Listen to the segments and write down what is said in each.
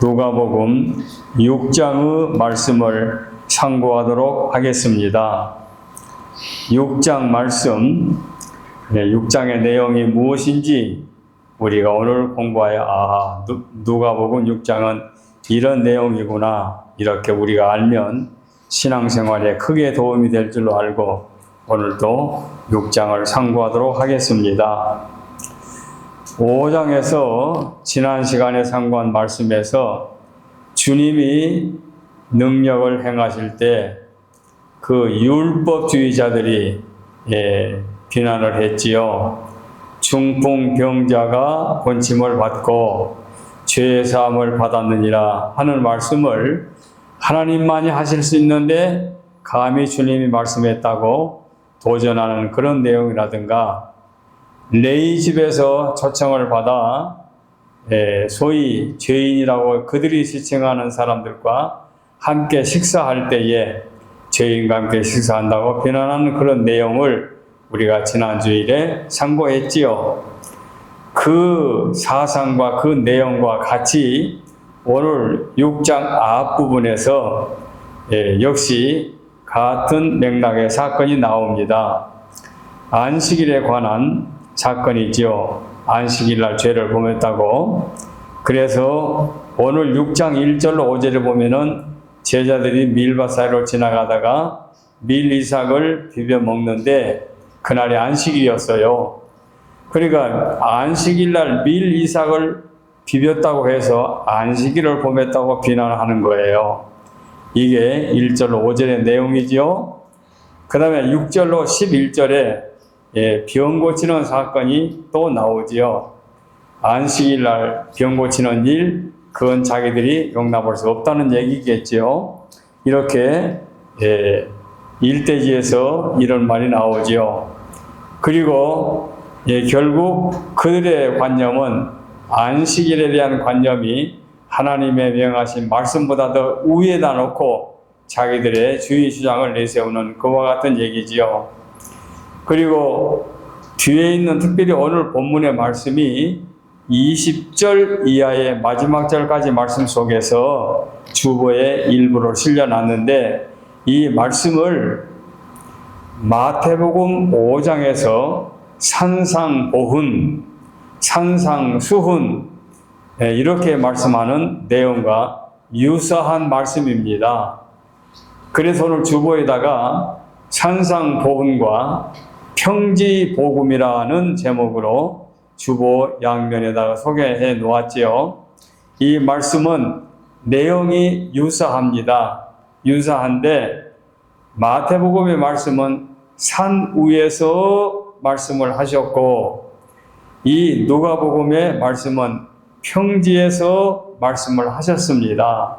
누가복음 6장의 말씀을 상고하도록 하겠습니다. 6장 말씀, 6장의 내용이 무엇인지 우리가 오늘 공부하여 누가복음 6장은 이런 내용이구나, 이렇게 우리가 알면 신앙생활에 크게 도움이 될 줄로 알고 오늘도 6장을 상고하도록 하겠습니다. 5장에서 지난 시간에 상고한 말씀에서 주님이 능력을 행하실 때 그 율법주의자들이 비난을 했지요. 중풍병자가 권침을 받고 죄 사함을 받았느니라 하는 말씀을 하나님만이 하실 수 있는데 감히 주님이 말씀했다고 도전하는 그런 내용이라든가, 레위 집에서 초청을 받아 소위 죄인이라고 그들이 지칭하는 사람들과 함께 식사할 때에 죄인과 함께 식사한다고 비난하는 그런 내용을 우리가 지난 주일에 상고했지요. 그 사상과 그 내용과 같이 오늘 6장 앞부분에서 역시 같은 맥락의 사건이 나옵니다. 안식일에 관한 사건이지요. 안식일날 죄를 범했다고. 그래서 오늘 6장 1절로 5절에 보면은 제자들이 밀밭 사이로 지나가다가 밀 이삭을 비벼 먹는데 그날이 안식일이었어요. 그러니까 안식일날 밀 이삭을 비볐다고 해서 안식일을 범했다고 비난하는 거예요. 이게 1절로 5절의 내용이지요. 그 다음에 6절로 11절에 병 고치는 사건이 또 나오지요. 안식일날 병 고치는 일, 그건 자기들이 용납할 수 없다는 얘기겠지요. 이렇게 일대지에서 이런 말이 나오지요. 그리고 결국 그들의 관념은 안식일에 대한 관념이 하나님의 명하신 말씀보다 더 위에다 놓고 자기들의 주의 주장을 내세우는 그와 같은 얘기지요. 그리고 뒤에 있는 특별히 오늘 본문의 말씀이 20절 이하의 마지막 절까지 말씀 속에서 주보의 일부를 실려놨는데, 이 말씀을 마태복음 5장에서 산상보훈, 산상수훈 이렇게 말씀하는 내용과 유사한 말씀입니다. 그래서 오늘 주보에다가 산상보훈과 평지복음이라는 제목으로 주보 양면에다가 소개해 놓았지요. 이 말씀은 내용이 유사합니다. 유사한데 마태복음의 말씀은 산 위에서 말씀을 하셨고, 이 누가복음의 말씀은 평지에서 말씀을 하셨습니다.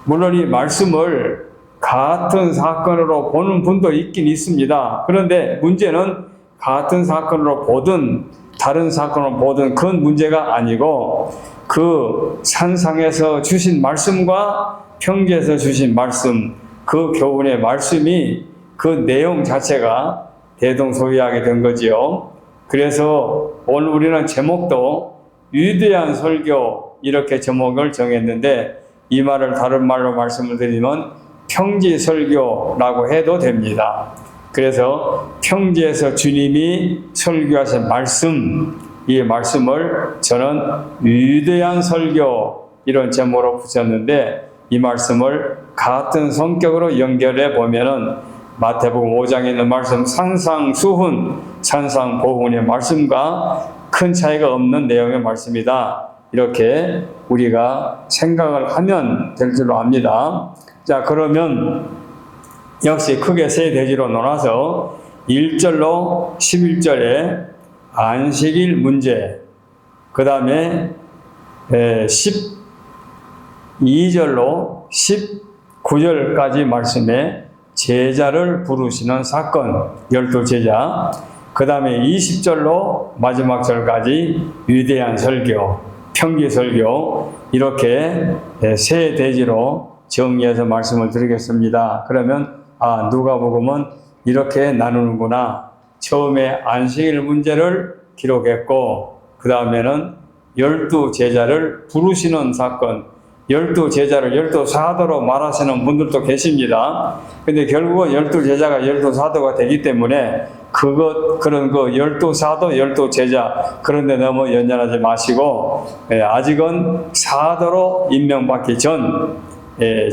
물론 이 말씀을 같은 사건으로 보는 분도 있긴 있습니다. 그런데 문제는 같은 사건으로 보든 다른 사건을 보든 그건 문제가 아니고, 그 산상에서 주신 말씀과 평지에서 주신 말씀, 그 교훈의 말씀이 그 내용 자체가 대동소이하게 된 거지요. 그래서 오늘 우리는 제목도 위대한 설교 이렇게 제목을 정했는데, 이 말을 다른 말로 말씀을 드리면 평지 설교라고 해도 됩니다. 그래서 평지에서 주님이 설교하신 말씀, 이 말씀을 저는 위대한 설교 이런 제목으로 붙였는데, 이 말씀을 같은 성격으로 연결해 보면은 마태복음 5장에 있는 말씀 산상수훈, 산상보훈의 말씀과 큰 차이가 없는 내용의 말씀이다, 이렇게 우리가 생각을 하면 될 줄로 압니다. 자, 그러면 역시 크게 세 대지로 나눠서 1절로 11절에 안식일 문제, 그 다음에 12절로 19절까지 말씀에 제자를 부르시는 사건, 12제자, 그 다음에 20절로 마지막 절까지 위대한 설교, 평지 설교, 이렇게 세 대지로 정리해서 말씀을 드리겠습니다. 그러면 누가복음은 이렇게 나누는구나. 처음에 안식일 문제를 기록했고, 그 다음에는 열두 제자를 부르시는 사건, 열두 제자를 열두 사도로 말하시는 분들도 계십니다. 근데 결국은 열두 제자가 열두 사도가 되기 때문에 그런 열두 사도, 열두 제자 그런 데 너무 연연하지 마시고, 아직은 사도로 임명받기 전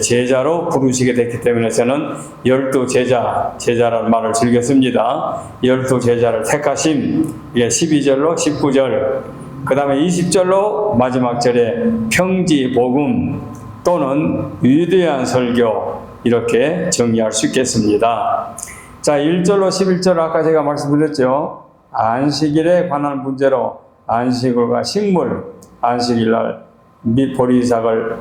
제자로 부르시게 됐기 때문에 저는 열두 제자라는 말을 즐겼습니다. 열두 제자를 택하심, 12절로 19절, 그 다음에 20절로 마지막 절에 평지복음 또는 위대한 설교, 이렇게 정리할 수 있겠습니다. 자, 1절로 11절 아까 제가 말씀드렸죠. 안식일에 관한 문제로 안식일과 식물, 안식일날 보리삭을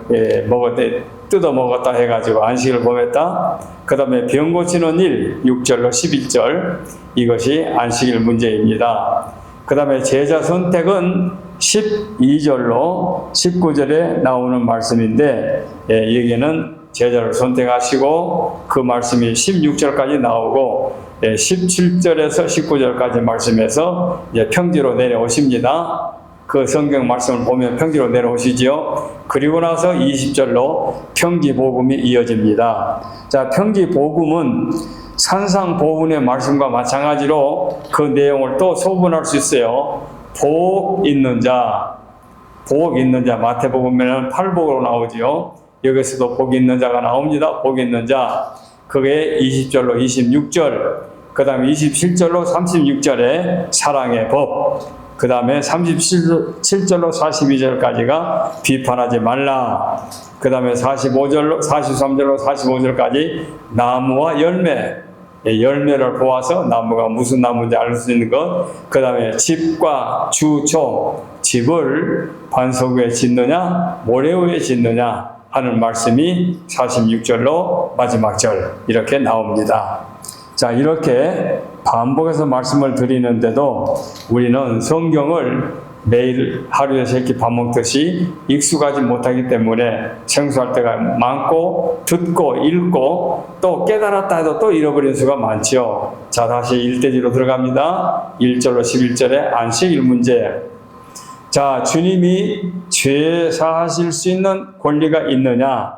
뜯어 먹었다 해가지고 안식을 범했다. 그 다음에 병 고치는 일, 6절로 11절, 이것이 안식일 문제입니다. 그 다음에 제자 선택은 12절로 19절에 나오는 말씀인데, 여기에는 제자를 선택하시고 그 말씀이 16절까지 나오고, 17절에서 19절까지 말씀에서 평지로 내려오십니다. 그 성경 말씀을 보면 평지로 내려오시지요. 그리고 나서 20절로 평지복음이 이어집니다. 자, 평지복음은 산상보훈의 말씀과 마찬가지로 그 내용을 또 소분할 수 있어요. 복 있는 자, 마태복음에는 8복으로 나오지요. 여기서도 복 있는 자가 나옵니다. 복 있는 자, 그게 20절로 26절, 그 다음에 27절로 36절에 사랑의 법, 그 다음에 37절로 42절까지가 비판하지 말라, 그 다음에 43절로 45절까지 나무와 열매를 보아서 나무가 무슨 나무인지 알 수 있는 것, 그 다음에 집과 주초, 집을 반석 위에 짓느냐 모래 위에 짓느냐 하는 말씀이 46절로 마지막 절 이렇게 나옵니다. 자, 이렇게 반복해서 말씀을 드리는데도 우리는 성경을 매일 하루에 3끼 밥 먹듯이 익숙하지 못하기 때문에 생소할 때가 많고, 듣고 읽고 또 깨달았다 해도 또 잃어버린 수가 많죠. 자, 다시 1대지로 들어갑니다. 1절로 11절에 안식일 문제. 자, 주님이 죄 사하실 수 있는 권리가 있느냐?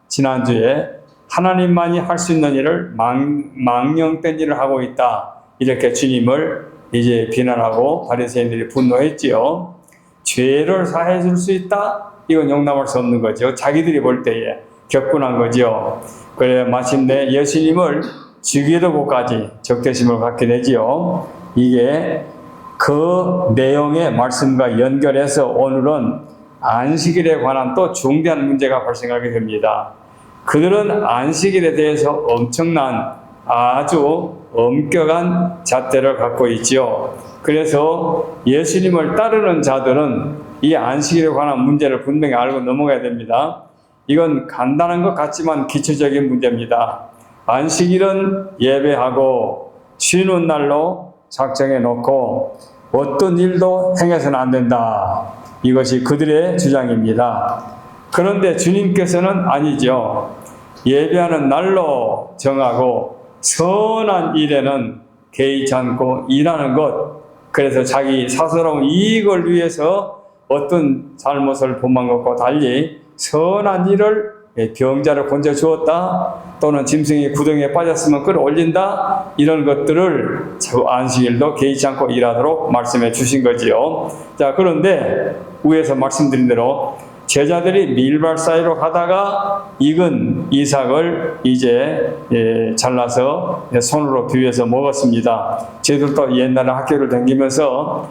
지난주에 하나님만이 할 수 있는 일을 망령된 일을 하고 있다, 이렇게 주님을 이제 비난하고 바리새인들이 분노했지요. 죄를 사해 줄 수 있다? 이건 용납할 수 없는 거죠. 자기들이 볼 때에 격분한 거죠. 그래 마침내 예수님을 죽이려고까지 적대심을 갖게 되지요. 이게 그 내용의 말씀과 연결해서 오늘은 안식일에 관한 또 중대한 문제가 발생하게 됩니다. 그들은 안식일에 대해서 엄청난 아주 엄격한 잣대를 갖고 있지요. 그래서 예수님을 따르는 자들은 이 안식일에 관한 문제를 분명히 알고 넘어가야 됩니다. 이건 간단한 것 같지만 기초적인 문제입니다. 안식일은 예배하고 쉬는 날로 작정해 놓고 어떤 일도 행해서는 안 된다, 이것이 그들의 주장입니다. 그런데 주님께서는 아니죠. 예배하는 날로 정하고 선한 일에는 개의치 않고 일하는 것, 그래서 자기 사사로운 이익을 위해서 어떤 잘못을 범한 것과 달리 선한 일을, 병자를 건져 주었다, 또는 짐승이 구덩이에 빠졌으면 끌어올린다, 이런 것들을 안식일도 개의치 않고 일하도록 말씀해 주신 거지요. 자, 그런데 위에서 말씀드린 대로 제자들이 밀밭 사이로 가다가 익은 이삭을 이제 잘라서 손으로 비벼서 먹었습니다. 저희들도 옛날에 학교를 다니면서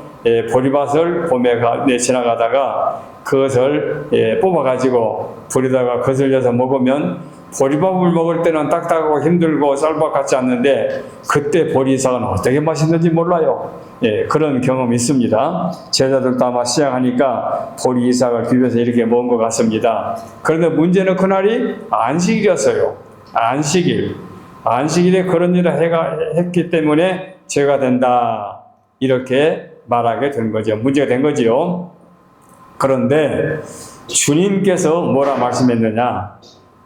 보리밭을 봄에 지나가다가 그것을 뽑아가지고 불에다가 거슬려서 먹으면, 보리밥을 먹을 때는 딱딱하고 힘들고 쌀밥 같지 않는데 그때 보리이삭은 어떻게 맛있는지 몰라요. 그런 경험이 있습니다. 제자들도 아마 시작하니까 보리이삭을 비벼서 이렇게 먹은 것 같습니다. 그런데 문제는 그날이 안식일이었어요. 안식일에 그런 일을 했기 때문에 죄가 된다, 이렇게 말하게 된 거죠. 문제가 된 거지요. 그런데 주님께서 뭐라 말씀했느냐?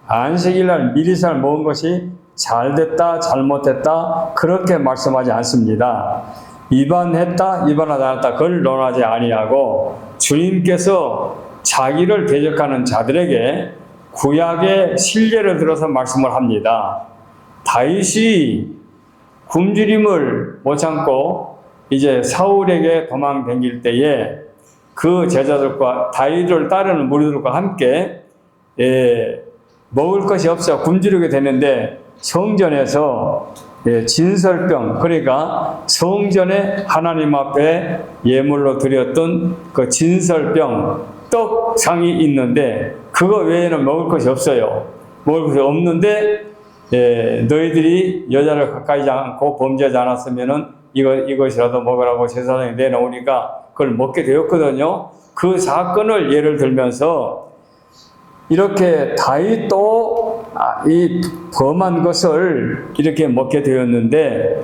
안식일날 미리살 먹은 것이 잘됐다 잘못됐다 그렇게 말씀하지 않습니다. 위반했다, 위반하지 않았다, 그걸 논하지 아니하고 주님께서 자기를 대적하는 자들에게 구약의 실례를 들어서 말씀을 합니다. 다윗이 굶주림을 못 참고 이제 사울에게 도망 다닐 때에 그 제자들과 다윗을 따르는 무리들과 함께 먹을 것이 없어 굶주리게 되는데 성전에서 진설병, 그러니까 성전에 하나님 앞에 예물로 드렸던 그 진설병 떡상이 있는데 그거 외에는 먹을 것이 없어요. 먹을 것이 없는데 너희들이 여자를 가까이 않고 범죄하지 않았으면은 이것이라도 먹으라고 제사장이 내놓으니까 그걸 먹게 되었거든요. 그 사건을 예를 들면서 이렇게 다윗도 이 범한 것을 이렇게 먹게 되었는데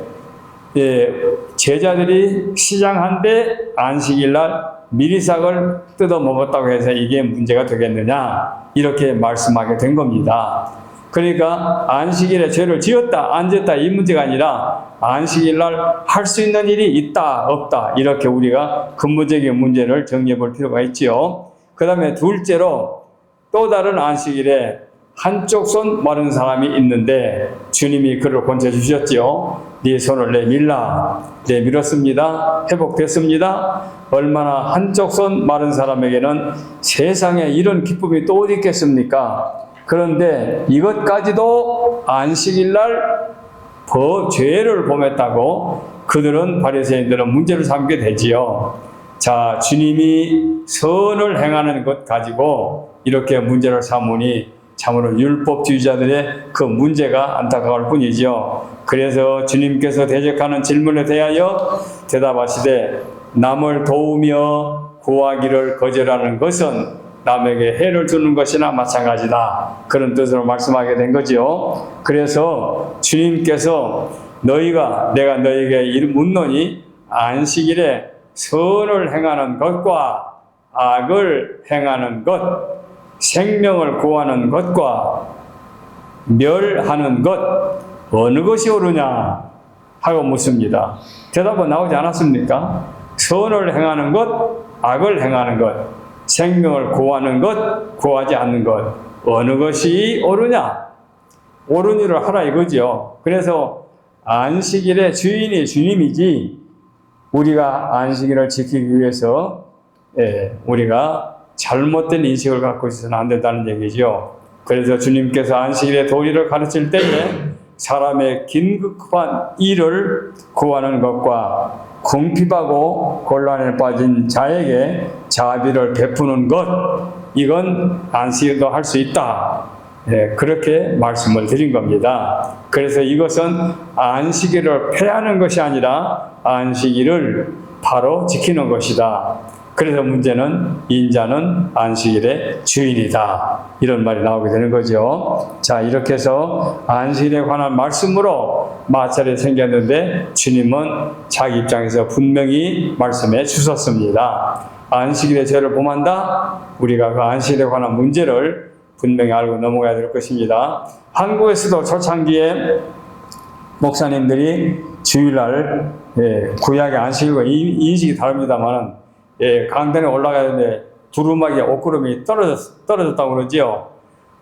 제자들이 시장한데 안식일날 미리싹을 뜯어 먹었다고 해서 이게 문제가 되겠느냐 이렇게 말씀하게 된 겁니다. 그러니까 안식일에 죄를 지었다 안 지었다 이 문제가 아니라 안식일날 할 수 있는 일이 있다 없다 이렇게 우리가 근본적인 문제를 정리해 볼 필요가 있지요. 그 다음에 둘째로 또 다른 안식일에 한쪽 손 마른 사람이 있는데 주님이 그를 권해 주셨지요. 네 손을 내밀라. 내밀었습니다. 회복됐습니다. 얼마나 한쪽 손 마른 사람에게는 세상에 이런 기쁨이 또 어디 있겠습니까? 그런데 이것까지도 안식일날 죄를 범했다고 그들은 바리새인들은 문제를 삼게 되지요. 자, 주님이 선을 행하는 것 가지고 이렇게 문제를 삼으니 참으로 율법주의자들의 그 문제가 안타까울 뿐이지요. 그래서 주님께서 대적하는 질문에 대하여 대답하시되 남을 도우며 구하기를 거절하는 것은 남에게 해를 주는 것이나 마찬가지다. 그런 뜻으로 말씀하게 된 거지요. 그래서 주님께서 내가 너희에게 묻노니 안식일에 선을 행하는 것과 악을 행하는 것, 생명을 구하는 것과 멸하는 것 어느 것이 옳으냐 하고 묻습니다. 대답은 나오지 않았습니까? 선을 행하는 것, 악을 행하는 것, 생명을 구하는 것, 구하지 않는 것 어느 것이 옳으냐? 옳은 일을 하라 이거죠. 그래서 안식일의 주인이 주님이지 우리가 안식일을 지키기 위해서 우리가 잘못된 인식을 갖고 있어서는 안 된다는 얘기죠. 그래서 주님께서 안식일의 도리를 가르칠 때에 사람의 긴급한 일을 구하는 것과 궁핍하고 곤란에 빠진 자에게 자비를 베푸는 것, 이건 안식일도 할 수 있다. 그렇게 말씀을 드린 겁니다. 그래서 이것은 안식일을 폐하는 것이 아니라 안식일을 바로 지키는 것이다. 그래서 문제는 인자는 안식일의 주인이다. 이런 말이 나오게 되는 거죠. 자, 이렇게 해서 안식일에 관한 말씀으로 마찰이 생겼는데 주님은 자기 입장에서 분명히 말씀해 주셨습니다. 안식일의 죄를 범한다? 우리가 그 안식일에 관한 문제를 분명히 알고 넘어가야 될 것입니다. 한국에서도 초창기에 목사님들이 주일날 구약의 안식일과 인식이 다릅니다만 강단에 올라가는데 두루마기에 옷구름이 떨어졌다고 그러지요.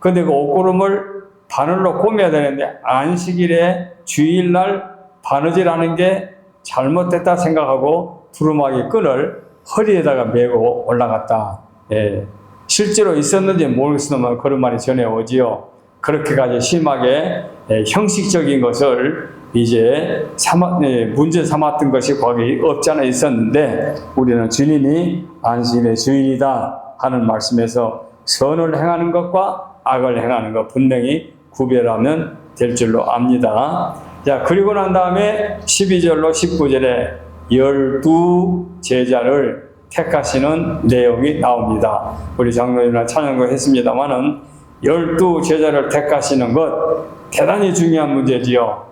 근데 그 옷구름을 바늘로 꿰매야 되는데 안식일에 주일날 바느질하는 게 잘못됐다 생각하고 두루마기 끈을 허리에다가 메고 올라갔다. 실제로 있었는지 모르겠으면 그런 말이 전해오지요. 그렇게까지 심하게 형식적인 것을 이제 문제 삼았던 것이 거기 없지 않아 있었는데 우리는 주님이 안식일의 주인이다 하는 말씀에서 선을 행하는 것과 악을 행하는 것 분명히 구별하면 될 줄로 압니다. 자, 그리고 난 다음에 12절로 19절에 12제자를 택하시는 내용이 나옵니다. 우리 장로님이나 찬양도 했습니다만은 12제자를 택하시는 것 대단히 중요한 문제지요.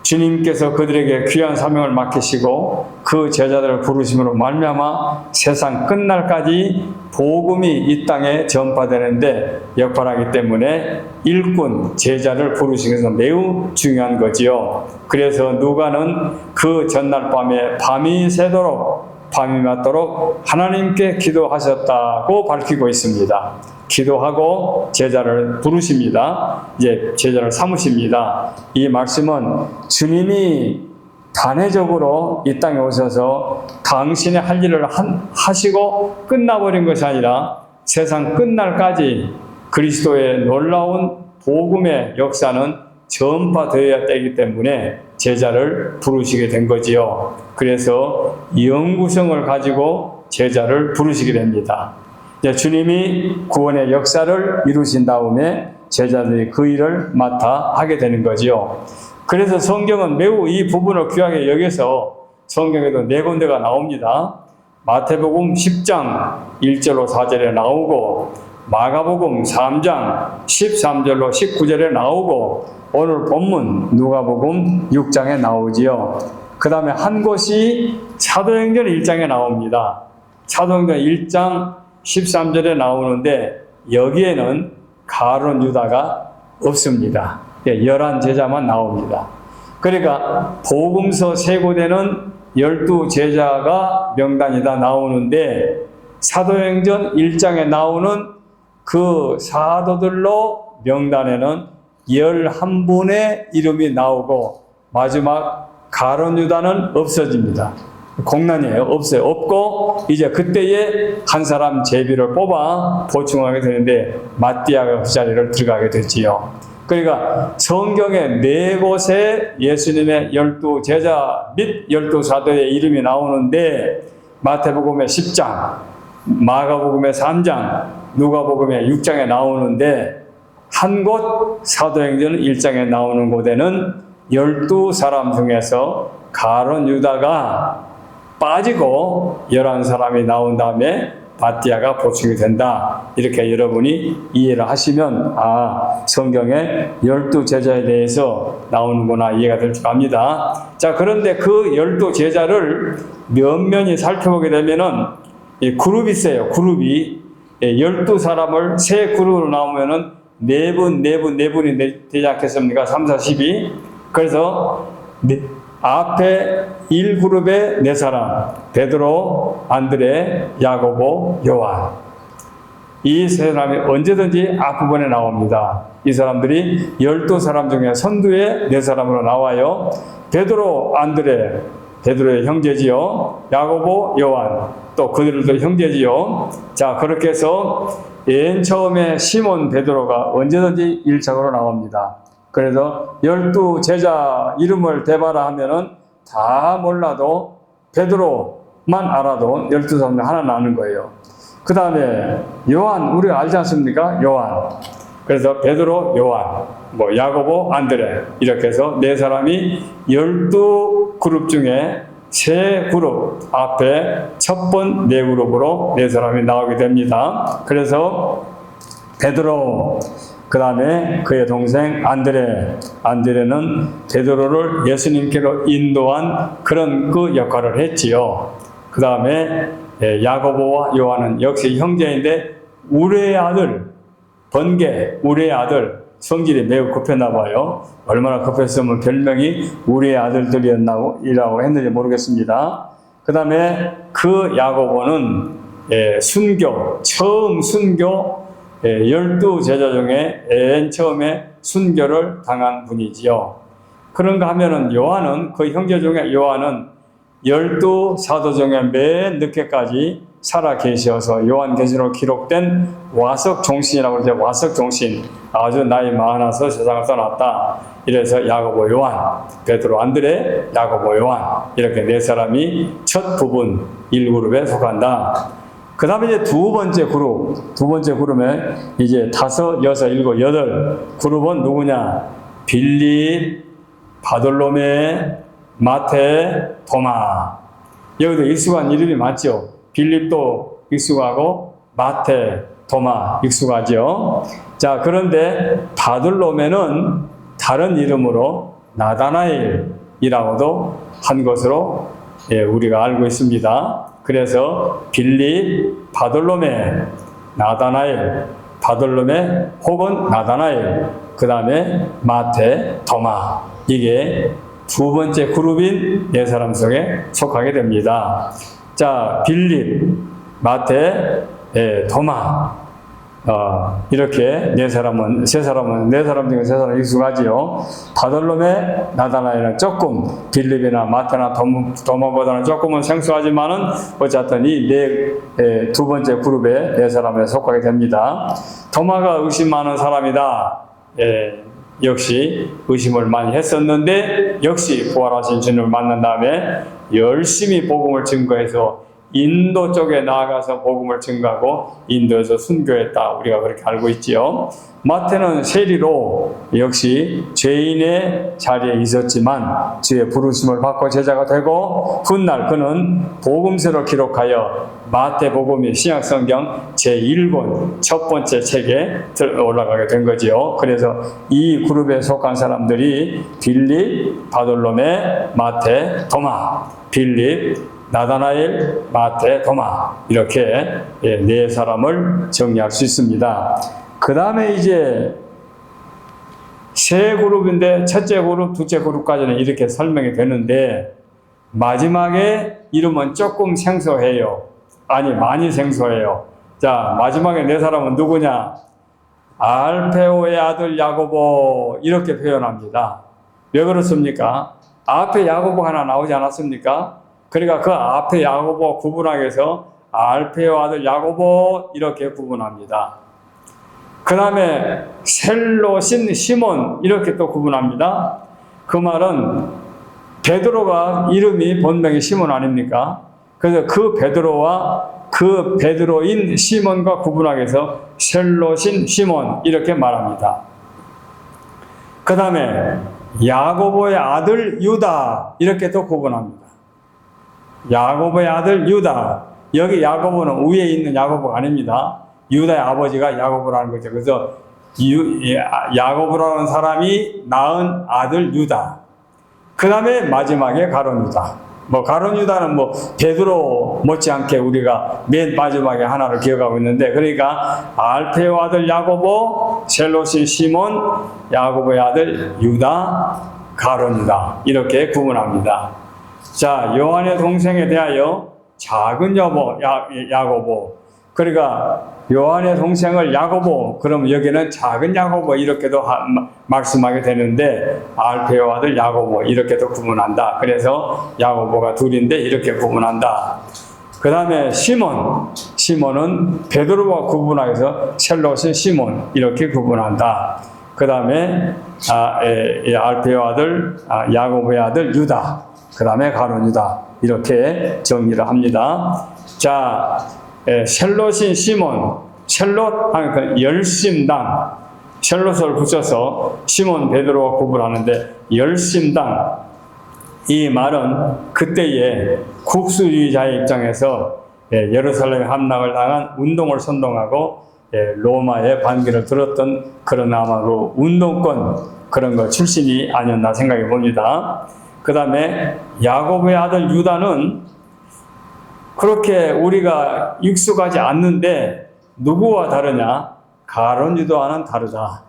주님께서 그들에게 귀한 사명을 맡기시고 그 제자들을 부르심으로 말미암아 세상 끝날까지 복음이 이 땅에 전파되는데 역할하기 때문에 일꾼 제자를 부르시는 것은 매우 중요한 거지요. 그래서 누가는 그 전날 밤에 밤이 맞도록 하나님께 기도하셨다고 밝히고 있습니다. 기도하고 제자를 부르십니다. 이제 제자를 삼으십니다. 이 말씀은 주님이 단회적으로 이 땅에 오셔서 당신의 할 일을 하시고 끝나버린 것이 아니라 세상 끝날까지 그리스도의 놀라운 복음의 역사는 전파되어야 되기 때문에 제자를 부르시게 된 거지요. 그래서 영구성을 가지고 제자를 부르시게 됩니다. 주님이 구원의 역사를 이루신 다음에 제자들이 그 일을 맡아 하게 되는 거지요. 그래서 성경은 매우 이 부분을 귀하게 여겨서 성경에도 4군데가 나옵니다. 마태복음 10장 1절로 4절에 나오고 마가복음 3장 13절로 19절에 나오고 오늘 본문 누가복음 6장에 나오지요. 그 다음에 한 곳이 사도행전 1장에 나옵니다. 사도행전 1장 13절에 나오는데 여기에는 가룟 유다가 없습니다. 11제자만 나옵니다. 그러니까 복음서 3군데는 12제자가 명단이 다 나오는데 사도행전 1장에 나오는 그 사도들로 명단에는 11분의 이름이 나오고 마지막 가룟 유다는 없어집니다. 공란이에요. 없어요. 없고 이제 그때에 한 사람 제비를 뽑아 보충하게 되는데 마띠아가 그 자리를 들어가게 되지요. 그러니까 성경의 4곳에 예수님의 12제자 및 12사도의 이름이 나오는데 마태복음의 10장, 마가복음의 3장, 누가복음의 6장에 나오는데 한 곳 사도행전 1장에 나오는 곳에는 12사람 중에서 가룟 유다가 빠지고 11사람이 나온 다음에 마띠아가 보충이 된다. 이렇게 여러분이 이해를 하시면 성경에 12제자에 대해서 나오는구나 이해가 될 줄 압니다. 자, 그런데 그 12제자를 면면히 살펴보게 되면은 그룹이 있어요. 그룹이 12사람을 3그룹으로 나오면은 4분이 되지 않겠습니까? 3, 4, 12. 그래서 앞에 1그룹에 4사람, 베드로, 안드레, 야고보, 요한. 이 3사람이 언제든지 앞부분에 나옵니다. 이 사람들이 12사람 중에 선두에 4사람으로 나와요. 베드로, 안드레, 베드로의 형제지요. 야고보, 요한, 또 그들도 형제지요. 자, 그렇게 해서 맨 처음에 시몬 베드로가 언제든지 1차로 나옵니다. 그래서 12제자 이름을 대봐라 하면은 다 몰라도 베드로만 알아도 12사람 하나 나는 거예요. 그 다음에 요한, 우리가 알지 않습니까? 요한. 그래서 베드로, 요한, 야고보, 안드레 이렇게 해서 4사람이 12그룹 중에 3그룹 앞에 첫 번 4그룹으로 4사람이 나오게 됩니다. 그래서 베드로, 그 다음에 그의 동생 안드레는 베드로를 예수님께로 인도한 그런 그 역할을 했지요. 그 다음에 야고보와 요한은 역시 형제인데 우레의 아들, 우레의 아들, 성질이 매우 급했나 봐요. 얼마나 급했으면 별명이 우리의 아들들이라고 했는지 모르겠습니다. 그 다음에 그 야고보는 처음 순교 12제자 중에 맨 처음에 순교를 당한 분이지요. 그런가 하면은 요한은 그 형제 중에 요한은 12사도 중에 맨 늦게까지 살아 계셔서 요한계시록 기록된 와석종신이라고 그러죠. 와석종신. 아주 나이 많아서 세상을 떠났다. 이래서 야고보, 요한, 베드로, 안드레, 야고보, 요한 이렇게 4사람이 첫 부분 1그룹에 속한다. 그 다음에 이제 두 번째 그룹에 이제 5, 6, 7, 8 그룹은 누구냐? 빌립, 바돌로메, 마태, 도마. 여기도 익숙한 이름이 맞죠? 빌립도 익숙하고 마태, 도마 익숙하죠. 자, 그런데 바돌로메는 다른 이름으로 나다나엘 이라고도 한 것으로 우리가 알고 있습니다. 그래서 빌립, 바돌로메, 나다나엘, 바돌로메 혹은 나다나엘, 그 다음에 마태, 토마, 이게 두 번째 그룹인 네 사람 속에 속하게 됩니다. 자, 빌립, 마태, 토마, 이렇게 네 사람 중에 세 사람 익숙하지요. 바돌로메, 나다나엘은 조금 빌립이나 마태나 도마보다는 조금은 생소하지만은 어쨌든 이 두 번째 그룹의 네 사람에 속하게 됩니다. 도마가 의심 많은 사람이다. 역시 의심을 많이 했었는데 역시 부활하신 주님을 만난 다음에 열심히 복음을 증거해서 인도 쪽에 나아가서 복음을 증거하고 인도에서 순교했다. 우리가 그렇게 알고 있지요. 마태는 세리로 역시 죄인의 자리에 있었지만 주의 부르심을 받고 제자가 되고 훗날 그는 복음서를 기록하여 마태복음이 신약성경 제1권 첫 번째 책에 올라가게 된 거지요. 그래서 이 그룹에 속한 사람들이 빌립, 바돌로메, 마태, 토마, 빌립, 나다나엘, 마태, 도마 이렇게 네 사람을 정리할 수 있습니다. 그 다음에 이제 세 그룹인데 첫째 그룹, 둘째 그룹까지는 이렇게 설명이 되는데 마지막에 이름은 조금 생소해요. 아니 많이 생소해요. 자, 마지막에 네 사람은 누구냐? 알페오의 아들 야고보 이렇게 표현합니다. 왜 그렇습니까? 앞에 야고보 하나 나오지 않았습니까? 그러니까 그 앞에 야고보 구분하기 위해서 알페오 아들 야고보 이렇게 구분합니다. 그 다음에 셀롯인 시몬 이렇게 또 구분합니다. 그 말은 베드로가 이름이 본명이 시몬 아닙니까? 그래서 그 베드로와 그 베드로인 시몬과 구분하기 위해서 셀롯인 시몬 이렇게 말합니다. 그 다음에 야고보의 아들 유다 이렇게 또 구분합니다. 야고보의 아들 유다. 여기 야고보는 위에 있는 야고보가 아닙니다. 유다의 아버지가 야고보라는 거죠. 그래서 야고보라는 사람이 낳은 아들 유다. 그 다음에 마지막에 가룟 유다. 가룟 유다는 베드로 못지않게 우리가 맨 마지막에 하나를 기억하고 있는데, 그러니까 알페오 아들 야고보, 셀롯인 시몬, 야고보의 아들 유다, 가룟 유다 이렇게 구분합니다. 자, 요한의 동생에 대하여 작은 야고보. 그러니까 요한의 동생을 야고보, 그럼 여기는 작은 야고보 이렇게도 말씀하게 되는데 알페오 아들 야고보 이렇게도 구분한다. 그래서 야고보가 둘인데 이렇게 구분한다. 그 다음에 시몬은 베드로와 구분하기 위해서 셀롯인 시몬 이렇게 구분한다. 그 다음에 알페오 아들 야고보의 아들 유다, 그 다음에 가룟 유다 이렇게 정리를 합니다. 자, 셀롯인 시몬, 셀롯 하니까 열심당, 셀롯을 붙여서 시몬 베드로와 구분하는데 열심당, 이 말은 그때의 국수주의자의 입장에서 예루살렘 함락을 당한 운동을 선동하고 로마의 반기를 들었던 그런 아마도 운동권 그런 거 출신이 아니었나 생각해 봅니다. 그 다음에 야고보의 아들 유다는 그렇게 우리가 익숙하지 않는데 누구와 다르냐? 가룟 유다와는 다르다.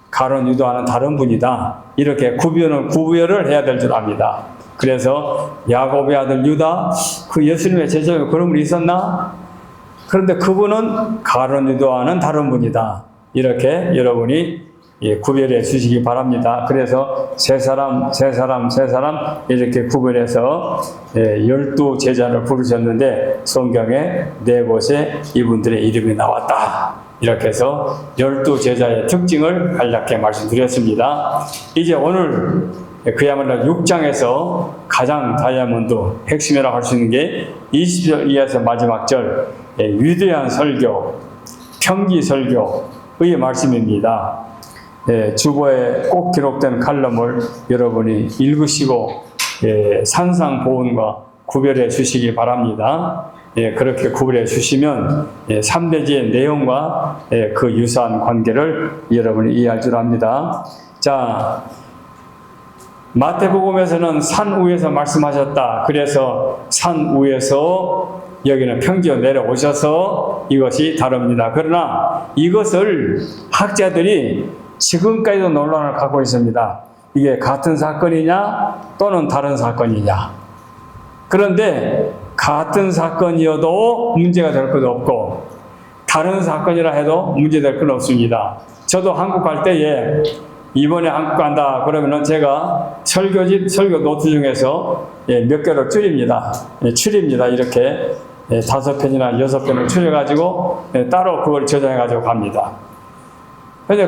가룟 유다와는 다른 분이다. 이렇게 구별을 해야 될 줄 압니다. 그래서 야고보의 아들 유다, 그 예수님의 제자에 그런 분이 있었나? 그런데 그분은 가룟 유다와는 다른 분이다. 이렇게 여러분이 구별해 주시기 바랍니다. 그래서 세 사람 이렇게 구별해서 12 제자를 부르셨는데 성경에 4곳에 이분들의 이름이 나왔다. 이렇게 해서 12 제자의 특징을 간략히 말씀드렸습니다. 이제 오늘 그야말로 6장에서 가장 다이아몬드 핵심이라고 할 수 있는 게 20절 이하에서 마지막 절 위대한 설교, 평기 설교의 말씀입니다. 주보에 꼭 기록된 칼럼을 여러분이 읽으시고 산상보온과 구별해 주시기 바랍니다. 그렇게 구별해 주시면 3대지의 내용과 그 유사한 관계를 여러분이 이해할 줄 압니다. 자, 마태복음에서는 산 위에서 말씀하셨다. 그래서 산 위에서 여기는 평지로 내려오셔서 이것이 다릅니다. 그러나 이것을 학자들이 지금까지도 논란을 갖고 있습니다. 이게 같은 사건이냐 또는 다른 사건이냐. 그런데 같은 사건이어도 문제가 될 것도 없고 다른 사건이라 해도 문제될 건 없습니다. 저도 한국 갈 때에 이번에 한국 간다 그러면은 제가 설교 노트 중에서 몇 개를 줄입니다. 줄입니다. 이렇게 5편이나 6편을 줄여가지고 따로 그걸 저장해가지고 갑니다. 근데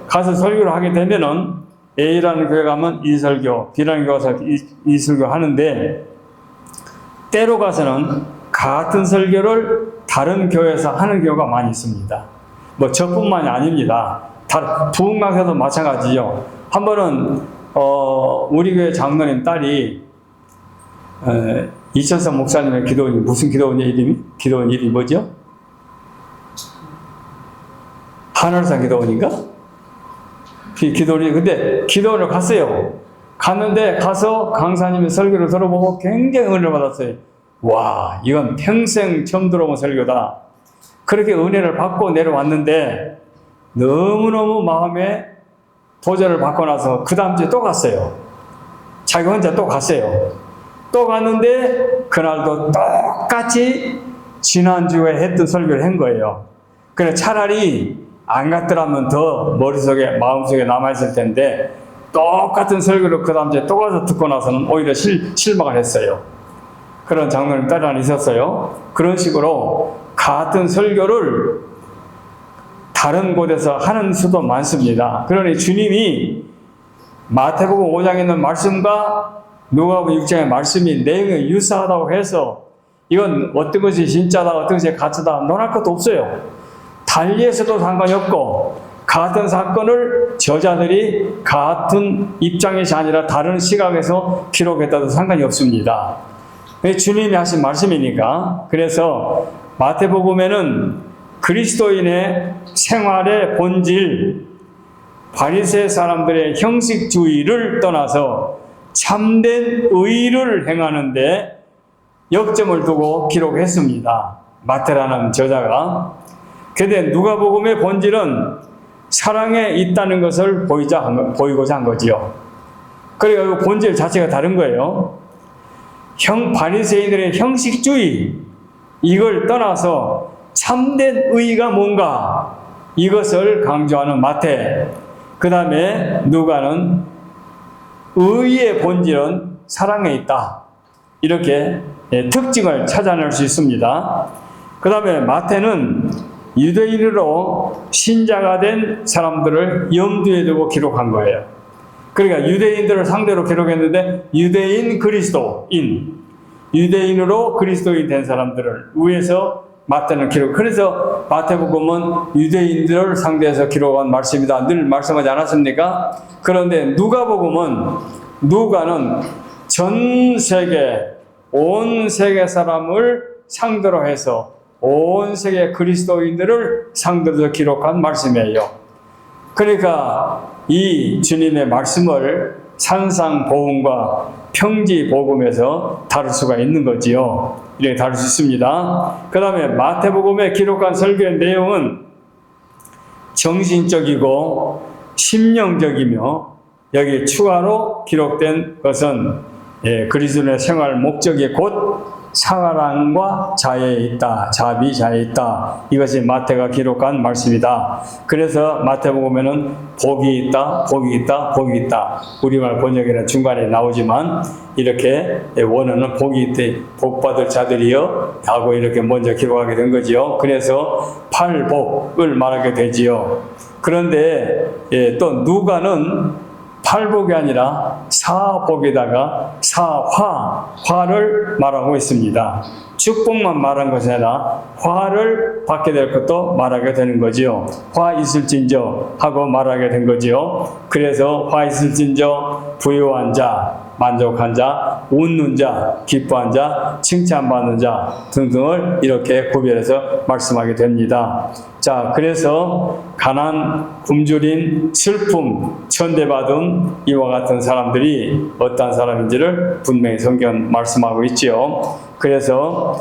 가서 설교를 하게 되면은 A라는 교회 가면 이 설교, B라는 교회 가서 이 설교 하는데 때로 가서는 같은 설교를 다른 교회에서 하는 경우가 많이 있습니다. 뭐 저뿐만이 아닙니다. 부흥강사도 마찬가지죠. 한 번은 우리 교회 장로님 딸이 이천석 목사님의 기도원, 무슨 기도원 이름이? 기도원 이름이 뭐죠? 하늘산 기도원인가? 기도원이 근데 기도원을 갔어요. 갔는데 가서 강사님의 설교를 들어보고 굉장히 은혜를 받았어요. 와, 이건 평생 처음 들어본 설교다. 그렇게 은혜를 받고 내려왔는데 너무너무 마음에 도전을 받고 나서 그 다음 주에 또 갔어요. 자기 혼자 또 갔어요. 또 갔는데 그날도 똑같이 지난주에 했던 설교를 한 거예요. 그래 차라리 안 갔더라면 더 머릿속에 마음속에 남아있을 텐데 똑같은 설교를 그 다음 주에 또 가서 듣고 나서는 오히려 실망을 했어요. 그런 장로님 딸이 하나 있었어요. 그런 식으로 같은 설교를 다른 곳에서 하는 수도 많습니다. 그러니 주님이 마태복음 5장에 있는 말씀과 누가복음 6장의 말씀이 내용이 유사하다고 해서 이건 어떤 것이 진짜다 어떤 것이 가짜다 논할 것도 없어요. 달리해서도 상관이 없고 같은 사건을 저자들이 같은 입장에서 아니라 다른 시각에서 기록했다도 상관이 없습니다. 주님이 하신 말씀이니까. 그래서 마태복음에는 그리스도인의 생활의 본질, 바리새 사람들의 형식주의를 떠나서 참된 의를 행하는데 역점을 두고 기록했습니다. 마태라는 저자가. 그런데 누가복음의 본질은 사랑에 있다는 것을 보이고자 한 거지요. 그러니까 본질 자체가 다른 거예요. 바리새인들의 형식주의, 이걸 떠나서 참된 의가 뭔가, 이것을 강조하는 마태. 그 다음에 누가는 의의 본질은 사랑에 있다. 이렇게 특징을 찾아낼 수 있습니다. 그 다음에 마태는 유대인으로 신자가 된 사람들을 염두에 두고 기록한 거예요. 그러니까 유대인들을 상대로 기록했는데 유대인 그리스도인, 유대인으로 그리스도인 된 사람들을 위해서 마태는 기록. 그래서 마태복음은 유대인들을 상대해서 기록한 말씀이다. 늘 말씀하지 않았습니까? 그런데 누가는 전 세계, 온 세계 사람을 상대로 해서 온 세계 그리스도인들을 상대로 해서 기록한 말씀이에요. 그러니까 이 주님의 말씀을 산상복음과 평지복음에서 다룰 수가 있는 거지요. 이렇게 다룰 수 있습니다. 그 다음에 마태복음에 기록한 설교의 내용은 정신적이고 심령적이며 여기 추가로 기록된 것은 그리스도의 생활 목적이 곧 사랑과 자애에 있다. 자비, 자애에 있다. 이것이 마태가 기록한 말씀이다. 그래서 마태복음에는 복이 있다, 복이 있다, 복이 있다. 우리말 번역에는 중간에 나오지만 이렇게 원어는 복이 있다, 복받을 자들이여 하고 이렇게 먼저 기록하게 된 거지요. 그래서 팔복을 말하게 되지요. 그런데 또 누가는 팔복이 아니라 사복에다가 화를 말하고 있습니다. 축복만 말한 것이 아니라 화를 받게 될 것도 말하게 되는 거지요. 화 있을진저 하고 말하게 된 거지요. 그래서 화 있을진저 부유한 자, 만족한 자, 웃는 자, 기뻐한 자, 칭찬받는 자 등등을 이렇게 구별해서 말씀하게 됩니다. 자, 그래서 가난, 굶주린, 슬픔, 천대받은 이와 같은 사람들이 어떤 사람인지를 분명히 성경 말씀하고 있지요. 그래서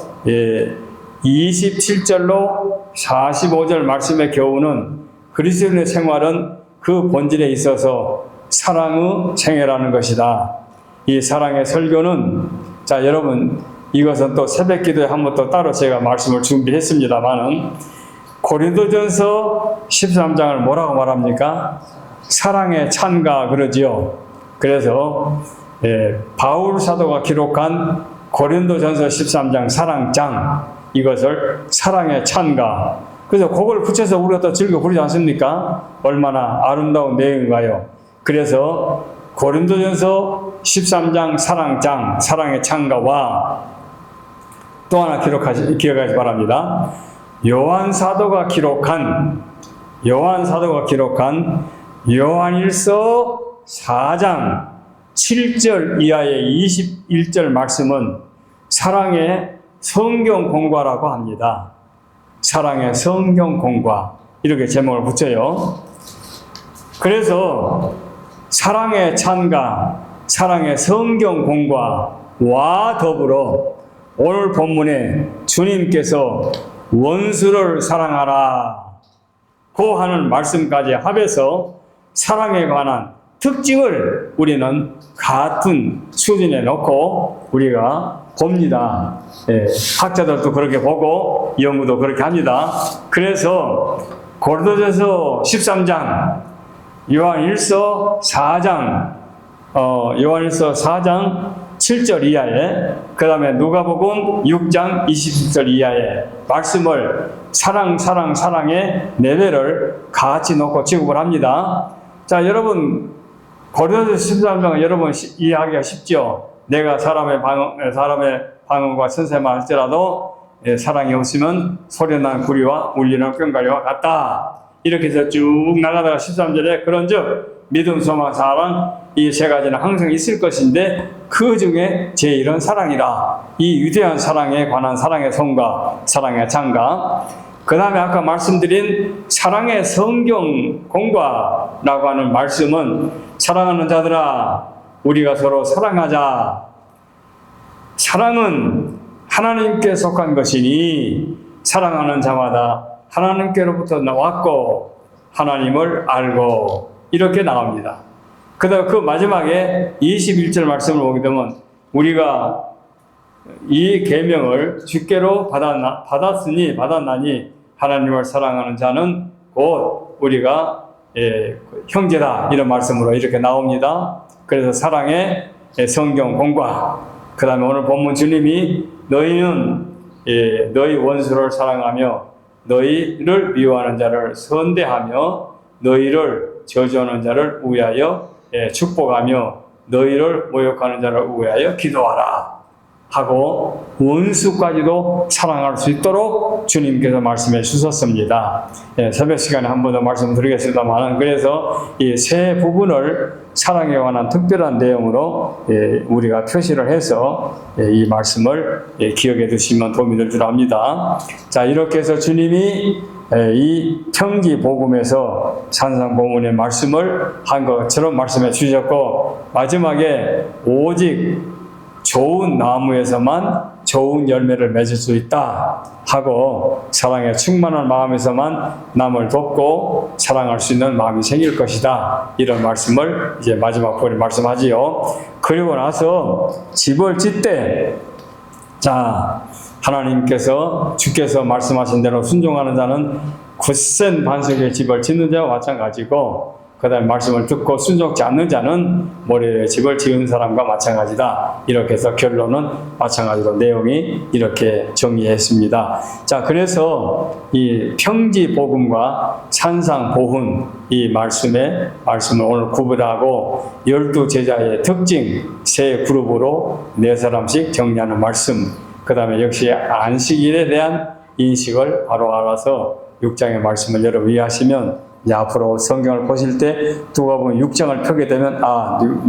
27절로 45절 말씀의 교훈은 그리스도인의 생활은 그 본질에 있어서 사랑의 생애라는 것이다. 이 사랑의 설교는, 자, 여러분, 이것은 또 새벽 기도에 한번 또 따로 제가 말씀을 준비했습니다만은, 고린도전서 13장을 뭐라고 말합니까? 사랑의 찬가 그러지요. 그래서 바울 사도가 기록한 고린도전서 13장 사랑장, 이것을 사랑의 찬가. 그래서 그걸 붙여서 우리가 또 즐겨 부르지 않습니까? 얼마나 아름다운 내용인가요? 그래서 고린도전서 13장 사랑장, 사랑의 찬가와 또 하나 기억하시 바랍니다. 요한 사도가 기록한 요한일서 4장 7절 이하의 21절 말씀은 사랑의 성경 공과라고 합니다. 사랑의 성경 공과, 이렇게 제목을 붙여요. 그래서 사랑의 찬가, 사랑의 성경 공과와 더불어 오늘 본문에 주님께서 원수를 사랑하라 고 하는 말씀까지 합해서 사랑에 관한 특징을 우리는 같은 수준에 놓고 우리가 봅니다. 학자들도 그렇게 보고 연구도 그렇게 합니다. 그래서 고린도전서 13장, 요한일서 4장 7절 이하에, 그 다음에 누가복음 6장 20절 이하에 말씀을 사랑의 내배를 같이 놓고 지급을 합니다. 자, 여러분, 고린도전서 13장은 여러분 이해하기가 쉽죠? 내가 사람의 방언과 선생만 할지라도 사랑이 없으면 소리난 구리와 울리는 꽹과리와 같다. 이렇게 해서 쭉 나가다가 13절에 그런즉 믿음, 소망, 사랑, 이 세 가지는 항상 있을 것인데 그 중에 제일은 사랑이라. 이 위대한 사랑에 관한 사랑의 성과, 사랑의 장가, 그 다음에 아까 말씀드린 사랑의 성경 공과라고 하는 말씀은 사랑하는 자들아, 우리가 서로 사랑하자. 사랑은 하나님께 속한 것이니 사랑하는 자마다 하나님께로부터 나왔고 하나님을 알고, 이렇게 나옵니다. 그다음 그 마지막에 21절 말씀을 보게 되면 우리가 이 계명을 주께로 받았나니 하나님을 사랑하는 자는 곧 우리가 형제다, 이런 말씀으로 이렇게 나옵니다. 그래서 사랑의 성경 공과, 그 다음에 오늘 본문 주님이 너희는 너희 원수를 사랑하며 너희를 미워하는 자를 선대하며 너희를 저주하는 자를 위하여 축복하며 너희를 모욕하는 자를 위하여 기도하라 하고 원수까지도 사랑할 수 있도록 주님께서 말씀해 주셨습니다. 새벽 시간에 한 번 더 말씀드리겠습니다만, 그래서 이 세 부분을 사랑에 관한 특별한 내용으로 우리가 표시를 해서 이 말씀을 기억해 두시면 도움이 될 줄 압니다. 자, 이렇게 해서 주님이 이 평지 복음에서 산상보문의 말씀을 한 것처럼 말씀해 주셨고, 마지막에 오직 좋은 나무에서만 좋은 열매를 맺을 수 있다 하고 사랑에 충만한 마음에서만 남을 돕고 사랑할 수 있는 마음이 생길 것이다, 이런 말씀을 이제 마지막 부분에 말씀하지요. 그리고 나서 집을 짓되, 자, 주께서 말씀하신 대로 순종하는 자는 굳센 반석의 집을 짓는 자와 마찬가지고, 그 다음에 말씀을 듣고 순종치 않는 자는 모래에 집을 지은 사람과 마찬가지다. 이렇게 해서 결론은 마찬가지로 내용이 이렇게 정리했습니다. 자, 그래서 이 평지 복음과 산상 보훈, 이 말씀을 오늘 구분하고 12제자의 특징 세 그룹으로 4사람씩 정리하는 말씀, 그 다음에 역시 안식일에 대한 인식을 바로 알아서 6장의 말씀을 여러분 이해하시면 앞으로 성경을 보실 때 누가복음 6장을 펴게 되면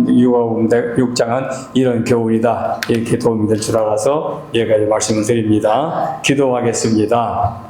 누가복음 6장은 이런 교훈이다, 이렇게 도움이 될 줄 알아서 여기까지 말씀을 드립니다. 기도하겠습니다.